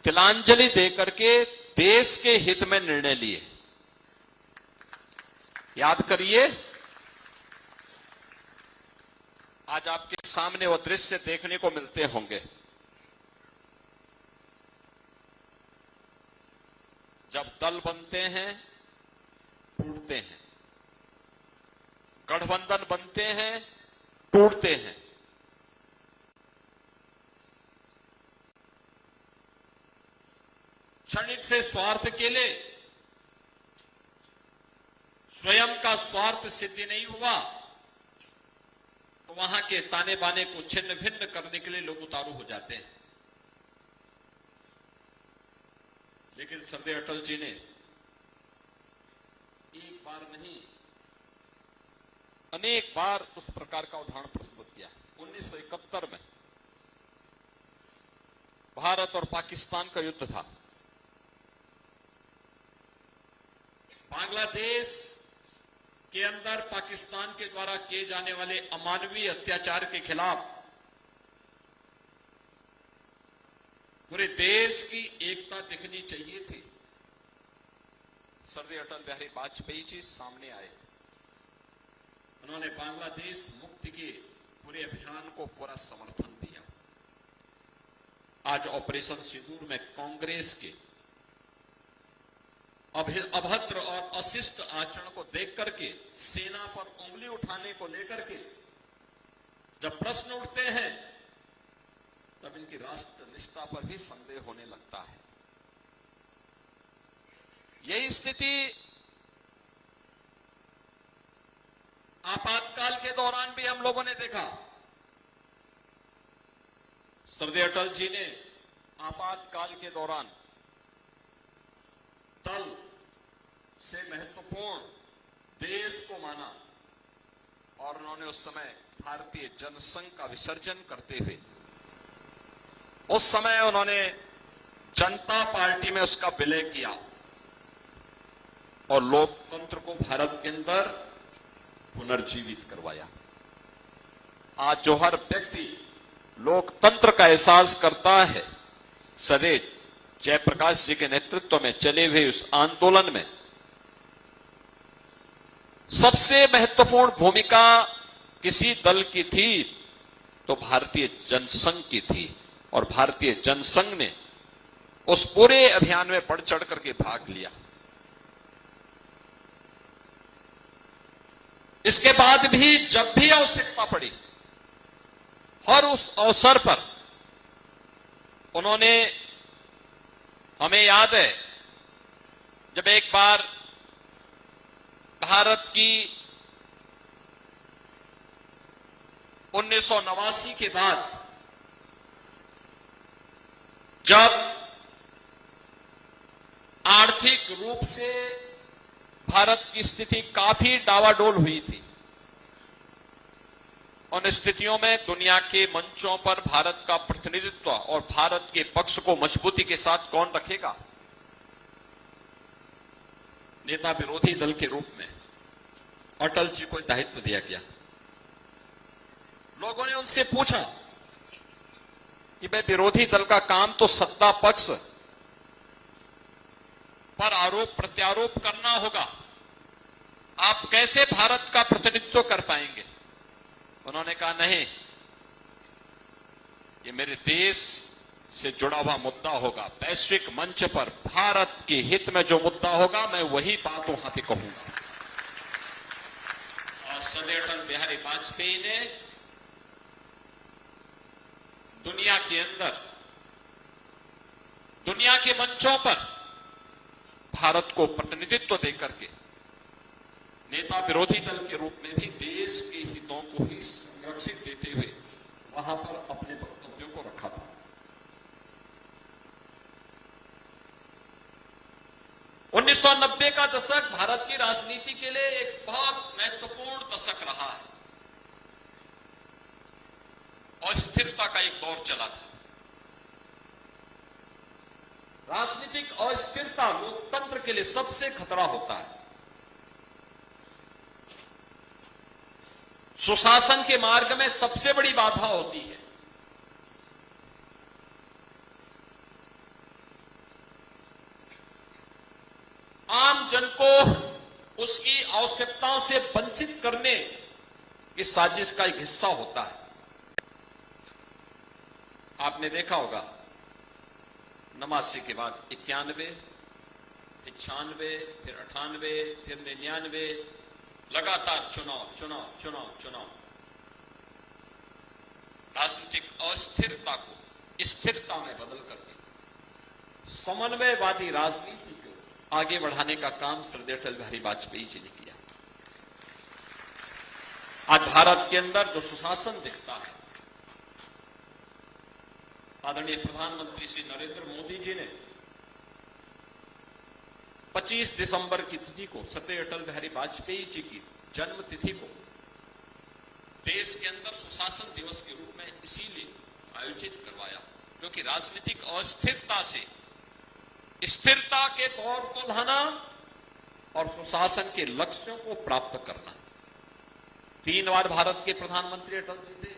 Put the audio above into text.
तिलांजलि देकर के देश के हित में निर्णय लिए। याद करिए, आज आपके सामने वो दृश्य देखने को मिलते होंगे जब दल बनते हैं, टूटते हैं, गठबंधन बनते हैं, टूटते हैं। क्षणिक से स्वार्थ के लिए स्वयं का स्वार्थ सिद्ध नहीं हुआ तो वहां के ताने बाने को छिन्न भिन्न करने के लिए लोग उतारू हो जाते हैं। लेकिन सरदेय अटल जी ने एक बार नहीं, अनेक बार उस प्रकार का उदाहरण प्रस्तुत किया। 1971 में भारत और पाकिस्तान का युद्ध था। बांग्लादेश के अंदर पाकिस्तान के द्वारा किए जाने वाले अमानवीय अत्याचार के खिलाफ पूरे देश की एकता दिखनी चाहिए थी। सरदेय अटल बिहारी वाजपेयी जी सामने आए। उन्होंने बांग्लादेश मुक्ति के पूरे अभियान को पूरा समर्थन दिया। आज ऑपरेशन सिंदूर में कांग्रेस के अभद्र और अशिष्ट आचरण को देख करके, सेना पर उंगली उठाने को लेकर के जब प्रश्न उठते हैं तब इनकी राष्ट्र निष्ठा पर भी संदेह होने लगता है। यही स्थिति आपातकाल के दौरान भी हम लोगों ने देखा। सरदेय अटल जी ने आपातकाल के दौरान दल से महत्वपूर्ण देश को माना और उन्होंने उस समय भारतीय जनसंघ का विसर्जन करते हुए उस समय उन्होंने जनता पार्टी में उसका विलय किया और लोकतंत्र को भारत के अंदर पुनर्जीवित करवाया। आज जो हर व्यक्ति लोकतंत्र का एहसास करता है, सदैव जयप्रकाश जी के नेतृत्व में चले हुए उस आंदोलन में सबसे महत्वपूर्ण भूमिका किसी दल की थी तो भारतीय जनसंघ की थी और भारतीय जनसंघ ने उस पूरे अभियान में बढ़ चढ़ करके भाग लिया। इसके बाद भी जब भी आवश्यकता पड़ी, हर उस अवसर पर उन्होंने, हमें याद है जब एक बार भारत की 1989 के बाद जब आर्थिक रूप से भारत की स्थिति काफी डावाडोल हुई थी, उन स्थितियों में दुनिया के मंचों पर भारत का प्रतिनिधित्व और भारत के पक्ष को मजबूती के साथ कौन रखेगा? नेता विरोधी दल के रूप में अटल जी को दायित्व दिया गया। लोगों ने उनसे पूछा कि भाई विरोधी दल का काम तो सत्ता पक्ष पर आरोप प्रत्यारोप करना होगा, आप कैसे भारत का प्रतिनिधित्व कर पाएंगे? उन्होंने कहा नहीं, ये मेरे देश से जुड़ा हुआ मुद्दा होगा, वैश्विक मंच पर भारत के हित में जो मुद्दा होगा मैं वही बात वहां पे कहूंगा। और सरदेय अटल बिहारी वाजपेयी ने दुनिया के अंदर, दुनिया के मंचों पर भारत को प्रतिनिधित्व देकर के नेता विरोधी दल के रूप में भी देश के हितों को ही संरक्षित देते हुए वहां पर अपने वक्तव्यों को रखा था। 1990 का दशक भारत की राजनीति के लिए एक बहुत महत्वपूर्ण दशक रहा है। अस्थिरता का एक दौर चला था। राजनीतिक अस्थिरता लोकतंत्र के लिए सबसे खतरा होता है। सुशासन के मार्ग में सबसे बड़ी बाधा होती है। आम जन को उसकी आवश्यकताओं से वंचित करने की साजिश का एक हिस्सा होता है। आपने देखा होगा नवासी के बाद 91, 96, फिर 98, फिर 99, लगातार चुनाव चुनाव चुनाव चुनाव। राजनीतिक अस्थिरता को स्थिरता में बदल करके समन्वयवादी राजनीति को आगे बढ़ाने का काम श्रद्धेय अटल बिहारी वाजपेयी जी ने किया। आज भारत के अंदर जो सुशासन दिखता है, आदरणीय प्रधानमंत्री श्री नरेंद्र मोदी जी ने 25 दिसंबर की तिथि को श्रद्धेय अटल बिहारी वाजपेयी जी की जन्म तिथि को देश के अंदर सुशासन दिवस के रूप में इसीलिए आयोजित करवाया, क्योंकि राजनीतिक अस्थिरता से स्थिरता के दौर को लाना और सुशासन के लक्ष्यों को प्राप्त करना। 3 बार भारत के प्रधानमंत्री अटल जी थे।